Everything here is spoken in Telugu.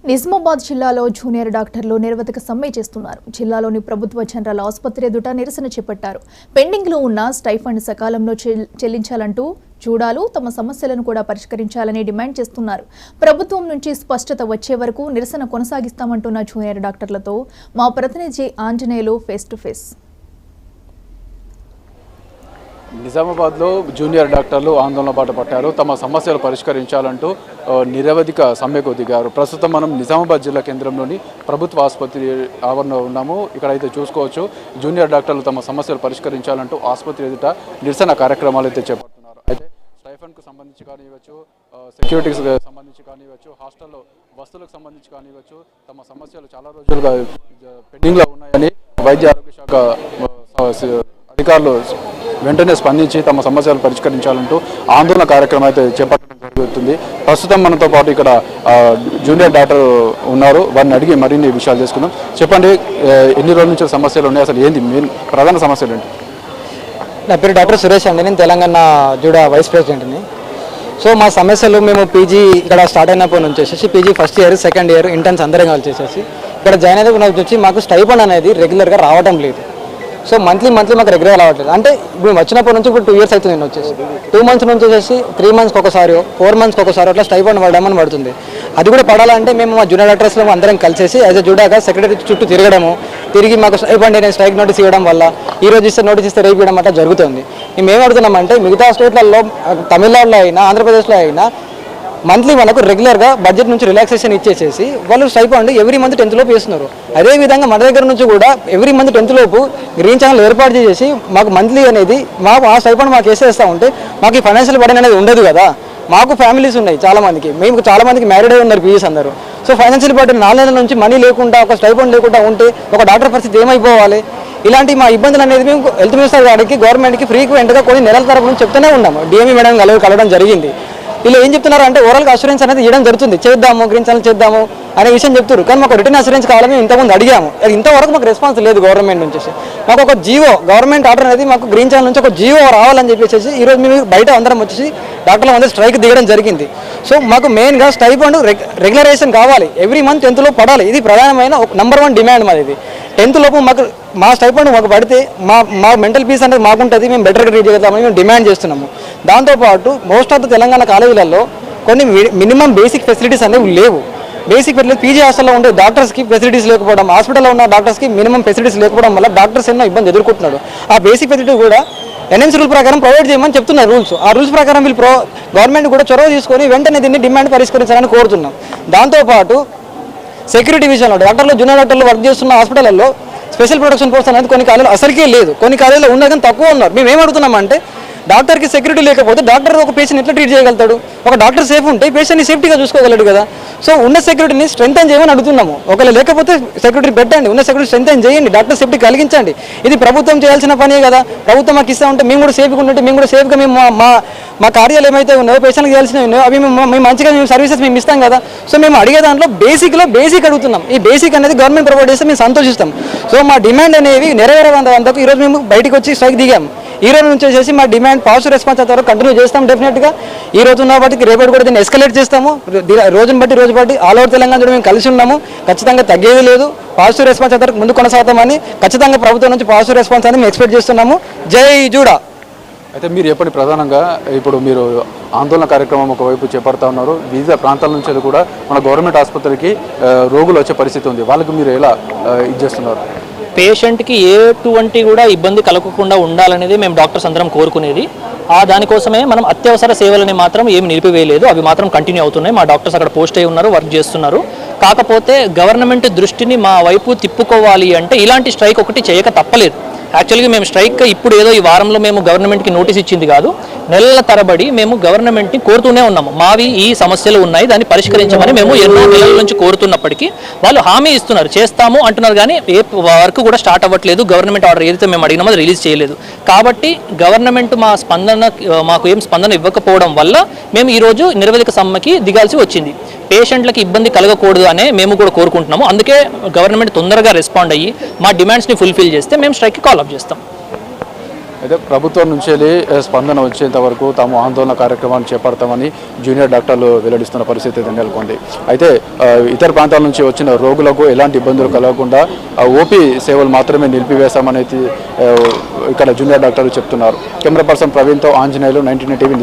నిజామాబాద్ జిల్లాలో జూనియర్ డాక్టర్లు నిరవధిక సమ్మె చేస్తున్నారు. జిల్లాలోని ప్రభుత్వ జనరల్ ఆసుపత్రి ఎదుట నిరసన చేపట్టారు. పెండింగ్లో ఉన్న స్టైఫండ్ సకాలంలో చెల్లించాలంటూ జూడాలు తమ సమస్యలను కూడా పరిష్కరించాలని డిమాండ్ చేస్తున్నారు. ప్రభుత్వం నుంచి స్పష్టత వచ్చే వరకు నిరసన కొనసాగిస్తామంటున్న జూనియర్ డాక్టర్లతో మా ప్రతినిధి ఆంజనేయులు ఫేస్ టు ఫేస్. నిజామాబాద్లో జూనియర్ డాక్టర్లు ఆందోళన బాట పట్టారు. తమ సమస్యలు పరిష్కరించాలంటూ నిరవధిక సమ్మెకు దిగారు. ప్రస్తుతం మనం నిజామాబాద్ జిల్లా కేంద్రంలోని ప్రభుత్వ ఆసుపత్రి ఆవరణలో ఉన్నాము. ఇక్కడైతే చూసుకోవచ్చు, జూనియర్ డాక్టర్లు తమ సమస్యలు పరిష్కరించాలంటూ ఆసుపత్రి ఎదుట నిరసన కార్యక్రమాలు అయితే చేపడుతున్నారు. అయితే స్టైఫండ్కు సంబంధించి కానివ్వచ్చు, సెక్యూరిటీకి సంబంధించి కానివ్వచ్చు, హాస్టల్లో వస్తువులకు సంబంధించి కానివ్వచ్చు, తమ సమస్యలు చాలా రోజులుగా పెండింగ్లో ఉన్నాయని వైద్య ఆరోగ్య శాఖ అధికారులు వెంటనే స్పందించి తమ సమస్యలు పరిష్కరించాలంటూ ఆందోళన కార్యక్రమం అయితే చేపట్టడం జరుగుతుంది. ప్రస్తుతం మనతో పాటు ఇక్కడ జూనియర్ డాక్టర్ ఉన్నారు. వారిని అడిగి మరిన్ని విషయాలు తెలుసుకుందాం. చెప్పండి, ఎన్ని రోజుల నుంచి సమస్యలు ఉన్నాయి, అసలు ఏంది మెయిన్ ప్రధాన సమస్యలు ఏంటి? నా పేరు డాక్టర్ సురేష్ అండి. నేను తెలంగాణ జూడా వైస్ ప్రెసిడెంట్ని. సో మా సమస్యలు మేము పీజీ ఇక్కడ స్టార్ట్ అయినప్పటి నుంచి వచ్చేసి PG first year second year interns అందరం కలిసి చేసేసి ఇక్కడ జాయిన్ అయినప్పటి నుంచి మాకు స్టైఫండ్ అనేది రెగ్యులర్గా రావడం లేదు. సో మంత్లీ మాకు రెగ్యులర్ రావట్లేదు. అంటే ఇప్పుడు వచ్చినప్పటి నుంచి ఇప్పుడు 2 years అవుతుంది. నేను వచ్చేసి 2 months నుంచి వచ్చేసి 3 months ఒకసారి 4 months ఒకసారి అట్లా స్టైఫండ్ పడమని పడుతుంది. అది కూడా పడాలంటే మేము మా జూనియర్ డాక్టర్స్లో అందరం కలిసేసి యాజ్ ఎ జూడాగా సెక్రటరీ చుట్టూ తిరిగి మాకు స్టైఫండ్ నేను స్ట్రైక్ నోటీస్ ఇవ్వడం వల్ల ఈ రోజు ఇస్తే నోటీస్ ఇస్తే రేపు ఇవ్వడం అట్లా జరుగుతుంది. మేము ఏం అడుగుతున్నామంటే మిగతా స్టేట్లలో తమిళనాడులో అయినా ఆంధ్రప్రదేశ్లో అయినా మంత్లీ మనకు రెగ్యులర్గా బడ్జెట్ నుంచి రిలాక్సేషన్ ఇచ్చేసేసి వాళ్ళు స్టైఫండ్ ఎవ్రీ మంత్ 10th లోపు వేస్తున్నారు. అదేవిధంగా మన దగ్గర నుంచి కూడా ఎవ్రీ మంత్ 10th లోపు గ్రీన్ ఛానల్ ఏర్పాటు చేసి మాకు మంత్లీ అనేది మాకు ఆ స్టైఫండ్ మాకు వేసేస్తూ ఉంటే మాకు ఈ ఫైనాన్షియల్ బర్డెన్ అనేది ఉండదు కదా. మాకు ఫ్యామిలీస్ ఉన్నాయి చాలామందికి, మేము చాలామందికి మ్యారీడ్ అయి ఉన్నారు పీజీస్ అందరూ. సో ఫైనాన్షియల్ బర్డెన్ 4 నెలల నుంచి మనీ లేకుండా ఒక స్టైఫండ్ లేకుండా ఉంటే ఒక డాక్టర్ పరిస్థితి ఏమైపోవాలి? ఇలాంటి మా ఇబ్బందులు అనేది మేము హెల్త్ మినిస్టర్ గారికి గవర్నమెంట్కి ఫ్రీక్వెంట్గా కొన్ని నెలల తరపు నుంచి చెప్తూనే ఉన్నాము. డిఎంఈ మేడం కలవడం జరిగింది. వీళ్ళు ఏం చెప్తున్నారు అంటే ఓరల్గా అష్యూరెన్స్ అనేది ఇవ్వడం జరుగుతుంది, చేద్దాము గ్రీన్ ఛానల్ చేద్దాము అనే విషయం చెప్తారు. కానీ మాకు రిటర్న్ అష్యూరెన్స్ కావాలని ఇంతకుముందు అడిగాము. ఇంతవరకు మాకు రెస్పాన్స్ లేదు గవర్నమెంట్ నుంచి. మాకు ఒక జీవో గవర్నమెంట్ ఆర్డర్ అనేది మాకు గ్రీన్ ఛానల్ నుంచి ఒక జీవో రావాలని చెప్పేసి ఈరోజు మేము బయట అందరం వచ్చేసి డాక్టర్లు అందరూ స్ట్రైక్ దిగడం జరిగింది. సో మాకు మెయిన్గా స్టైఫండ్ రెగ్యులరైజేషన్ కావాలి, ఎవ్రీ మంత్ 10th లోపు పడాలి. ఇది ప్రధానమైన నంబర్ 1 డిమాండ్ మాది. ఇది 10th లోపు మాకు మా స్టైఫండ్ మాకు పడితే మా మెంటల్ పీస్ అనేది మాకుంటుంది, మేము బెటర్గా ట్రీట్ చేయగలుగుతామని మేము డిమాండ్ చేస్తున్నాము. దాంతోపాటు మోస్ట్ ఆఫ్ ద తెలంగాణ కాలేజీలలో కొన్ని మినిమం బేసిక్ ఫెసిలిటీస్ అనేవి లేవు. బేసిక్ ఫెసిలిటీ పీజీ హాస్టల్లో ఉండే డాక్టర్స్కి ఫెసిలిటీస్ లేకపోవడం, హాస్పిటల్లో ఉన్న డాక్టర్స్కి మినిమం ఫెసిలిటీస్ లేకపోవడం వల్ల డాక్టర్స్ ఎన్నో ఇబ్బంది ఎదుర్కొంటున్నాడు. ఆ బేసిక్ ఫెసిలిటీ కూడా ఎన్ఎంసీ రూల్ ప్రకారం ప్రొవైడ్ చేయమని చెప్తున్నారు రూల్స్. ఆ రూల్స్ ప్రకారం వీళ్ళు గవర్నమెంట్ కూడా చొరవ తీసుకొని వెంటనే దీన్ని డిమాండ్ పరిష్కరించాలని కోరుతున్నాం. దాంతోపాటు సెక్యూరిటీ విషయంలో డాక్టర్లు జూనియర్ డాక్టర్లు వర్క్ చేస్తున్న హాస్పిటల్లో స్పెషల్ ప్రొటెక్షన్ ఫోర్స్ అనేది కొన్ని కాలేజీలో అసలుకే లేదు, కొన్ని కాలేజీలో ఉన్నది కానీ తక్కువ ఉన్నారు. మేము ఏమడుగుతున్నామంటే డాక్టర్కి సెక్యూరిటీ లేకపోతే డాక్టర్ ఒక పేషెంట్ ఎట్లా ట్రీట్ చేయగలుగుతాడు? ఒక డాక్టర్ సేఫ్ ఉంటే పేషెంట్ని సేఫ్టీగా చూసుకోగలడు కదా. సో ఉన్న సెక్యూరిటీని స్ట్రెంథెన్ చేయమని అడుగుతున్నాము. ఒకవేళ లేకపోతే సెక్యూరిటీ పెట్టండి, ఉన్న సెక్యూరిటీ స్ట్రెంథెన్ చేయండి, డాక్టర్ సేఫ్టీ కలిగించండి. ఇది ప్రభుత్వం చేయాల్సిన పనే కదా. ప్రభుత్వం మాకు ఇస్తా ఉంటే మేము కూడా సేఫ్గా ఉంటే మేము కూడా సేఫ్గా మేము మా కార్యాలు ఏమైతే ఉన్నాయో పేషెంట్కి చేయాల్సినవి ఉన్నాయో అవి మేము మంచిగా సర్వీసెస్ మేము ఇస్తాం కదా. సో మేము అడిగే దాంట్లో బేసిక్ అడుగుతున్నాం. ఈ బేసిక్ అనేది గవర్నమెంట్ ప్రొవైడ్ చేస్తే మేము సంతోషిస్తాం. సో మా డిమాండ్ అనేవి నెరవేరవంతకు ఈరోజు మేము బయటకు వచ్చి స్ట్రైక్ దిగాం. ఈ రోజు నుంచి వచ్చేసి మా డిమాండ్ పాజిటివ్ రెస్పాన్స్ అయితే కంటిన్యూ చేస్తాం. డెఫినెట్గా ఈ రోజు ఉన్న బట్టి రేపటి కూడా దీన్ని ఎస్కలేట్ చేస్తాము. రోజు బట్టి ఆల్ ఓవర్ తెలంగాణ మేము కలిసి ఉన్నాము. ఖచ్చితంగా తగ్గేది లేదు. పాజిటివ్ రెస్పాన్స్ అయితే ముందు కొనసాగుతామని ఖచ్చితంగా ప్రభుత్వం నుంచి పాజిటివ్ రెస్పాన్స్ అనేది మేము ఎక్స్పెక్ట్ చేస్తున్నాము. జై జూడా. అయితే మీరు ఎప్పటి ప్రధానంగా ఇప్పుడు మీరు ఆందోళన కార్యక్రమం ఒకవైపు చేపడతా ఉన్నారు. వివిధ ప్రాంతాల నుంచి కూడా మన గవర్నమెంట్ ఆసుపత్రికి రోగులు వచ్చే పరిస్థితి ఉంది. వాళ్ళకి మీరు ఎలా ఇది చేస్తున్నారు? పేషెంట్కి ఎటువంటి కూడా ఇబ్బంది కలగకుండా ఉండాలనేది మేము డాక్టర్స్ అందరం కోరుకునేది. దానికోసమే మనం అత్యవసర సేవలని మాత్రం ఏమి నిలిపివేయలేదు, అవి మాత్రం కంటిన్యూ అవుతున్నాయి. మా డాక్టర్స్ అక్కడ పోస్ట్ అయి ఉన్నారు, వర్క్ చేస్తున్నారు. కాకపోతే గవర్నమెంట్ దృష్టిని మా వైపు తిప్పుకోవాలి అంటే ఇలాంటి స్ట్రైక్ ఒకటి చేయక తప్పలేదు. యాక్చువల్గా మేము స్ట్రైక్ ఇప్పుడు ఏదో ఈ వారంలో మేము గవర్నమెంట్కి నోటీస్ ఇచ్చింది కాదు, నెలల తరబడి మేము గవర్నమెంట్ని కోరుతూనే ఉన్నాము. మావి ఈ సమస్యలు ఉన్నాయి, దాన్ని పరిష్కరించమని మేము ఎన్నో నెలల నుంచి కోరుతున్నప్పటికీ వాళ్ళు హామీ ఇస్తున్నారు, చేస్తాము అంటున్నారు. కానీ ఏ వర్క్ కూడా స్టార్ట్ అవ్వట్లేదు. గవర్నమెంట్ ఆర్డర్ ఏదైతే మేము అడిగినామో అది రిలీజ్ చేయలేదు. కాబట్టి గవర్నమెంట్ మాకు ఏం స్పందన ఇవ్వకపోవడం వల్ల మేము ఈరోజు నిరవధిక సమ్మెకి దిగాల్సి వచ్చింది. పేషెంట్లకి ఇబ్బంది కలగకూడదు అనే మేము కూడా కోరుకుంటున్నాము. అందుకే గవర్నమెంట్ తొందరగా రెస్పాండ్ అయ్యి మా డిమాండ్స్ని ఫుల్ఫిల్ చేస్తే మేము స్ట్రైక్కి కాల్ అప్ చేస్తాం. అయితే ప్రభుత్వం నుంచి స్పందన వచ్చేంత వరకు తాము ఆందోళన కార్యక్రమాన్ని చేపడతామని జూనియర్ డాక్టర్లు వెల్లడిస్తున్న పరిస్థితి అయితే నెలకొంది. అయితే ఇతర ప్రాంతాల నుంచి వచ్చిన రోగులకు ఎలాంటి ఇబ్బందులు కలగకుండా ఓపీ సేవలు మాత్రమే నిలిపివేశామనేది ఇక్కడ జూనియర్ డాక్టర్లు చెప్తున్నారు. కెమెరా పర్సన్ ప్రవీణ్తో ఆంజనేయులు, 19 టీవీ.